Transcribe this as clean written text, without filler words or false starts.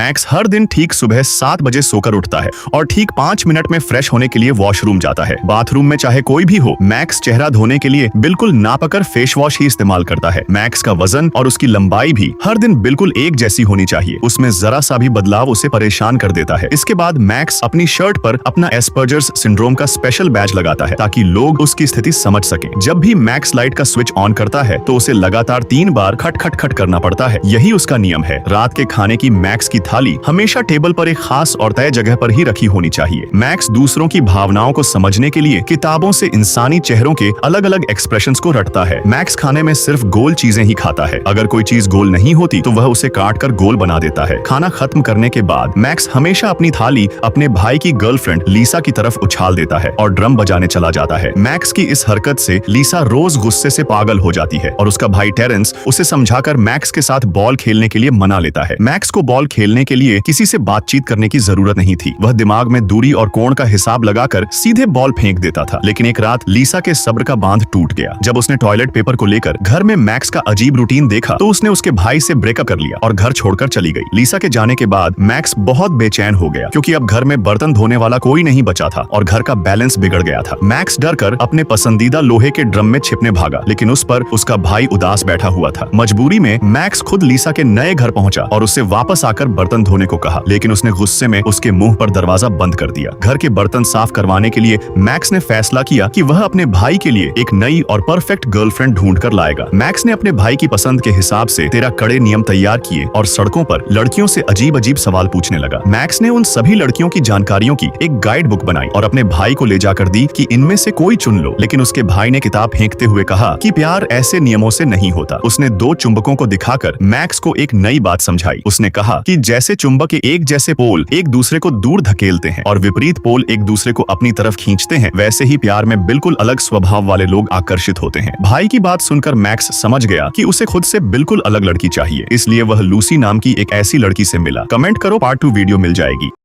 Max हर दिन ठीक सुबह 7 बजे सोकर उठता है और ठीक 5 मिनट में फ्रेश होने के लिए वॉशरूम जाता है। बाथरूम में चाहे कोई भी हो, मैक्स चेहरा धोने के लिए बिल्कुल नापकर फेस वॉश ही इस्तेमाल करता है। मैक्स का वजन और उसकी लंबाई भी हर दिन बिल्कुल एक जैसी होनी चाहिए। उसमें जरा सा भी बदलाव उसे परेशान कर देता है। इसके बाद मैक्स अपनी शर्ट पर अपना एस्पर्जर्स सिंड्रोम का स्पेशल बैज लगाता है ताकि लोग उसकी स्थिति समझ सकें। जब भी मैक्स लाइट का स्विच ऑन करता है तो उसे लगातार 3 बार खट खट खट करना पड़ता है। यही उसका नियम है। रात के खाने की मैक्स की थाली हमेशा टेबल पर एक खास और तय जगह पर ही रखी होनी चाहिए। मैक्स दूसरों की भावनाओं को समझने के लिए किताबों से इंसानी चेहरों के अलग अलग एक्सप्रेशंस को रटता है। मैक्स खाने में सिर्फ गोल चीजें ही खाता है। अगर कोई चीज गोल नहीं होती तो वह उसे काट कर गोल बना देता है। खाना खत्म करने के बाद मैक्स हमेशा अपनी थाली अपने भाई की गर्लफ्रेंड लीसा की तरफ उछाल देता है और ड्रम बजाने चला जाता है। मैक्स की इस हरकत से लीसा रोज गुस्से से पागल हो जाती है और उसका भाई टेरेंस उसे समझाकर मैक्स के साथ बॉल खेलने के लिए मना लेता है। मैक्स को बॉल खेलने के लिए किसी से बातचीत करने की जरूरत नहीं थी। वह दिमाग में दूरी और कोण का हिसाब लगाकर सीधे बॉल फेंक देता था। लेकिन एक रात लीसा के सब्र का बांध टूट गया। जब उसने टॉयलेट पेपर को लेकर घर में मैक्स का अजीब रूटीन देखा तो उसने उसके भाई से ब्रेकअप कर लिया और घर छोड़कर चली गई। लीसा के जाने के बाद मैक्स बहुत बेचैन हो गया क्योंकि अब घर में बर्तन धोने वाला कोई नहीं बचा था और घर का बैलेंस बिगड़ गया था। मैक्स डरकर अपने पसंदीदा लोहे के ड्रम में छिपने भागा, लेकिन उस पर उसका भाई उदास बैठा हुआ था। मजबूरी में मैक्स खुद लीसा के नए घर पहुंचा और उससे वापस आकर बर्तन धोने को कहा, लेकिन उसने गुस्से में उसके मुंह पर दरवाजा बंद कर दिया। घर के बर्तन साफ करवाने के लिए मैक्स ने फैसला किया कि वह अपने भाई के लिए एक नई और परफेक्ट गर्लफ्रेंड ढूंढ कर लाएगा। मैक्स ने अपने भाई की पसंद के हिसाब से 13 कड़े नियम तैयार किए और सड़कों पर लड़कियों से अजीब अजीब सवाल पूछने लगा। मैक्स ने उन सभी लड़कियों की जानकारियों की एक गाइड बुक बनाई और अपने भाई को ले जाकर दी कि इनमें से कोई चुन लो, लेकिन उसके भाई ने किताब फेंकते हुए कहा कि प्यार ऐसे नियमों से नहीं होता। उसने 2 चुंबकों को दिखाकर मैक्स को एक नई बात समझाई। उसने कहा कि जैसे चुंबक के एक जैसे पोल एक दूसरे को दूर धकेलते हैं और विपरीत पोल एक दूसरे को अपनी तरफ खींचते हैं, वैसे ही प्यार में बिल्कुल अलग स्वभाव वाले लोग आकर्षित होते हैं। भाई की बात सुनकर मैक्स समझ गया कि उसे खुद से बिल्कुल अलग लड़की चाहिए, इसलिए वह लूसी नाम की एक ऐसी लड़की से मिला। कमेंट करो, पार्ट 2 वीडियो मिल जाएगी।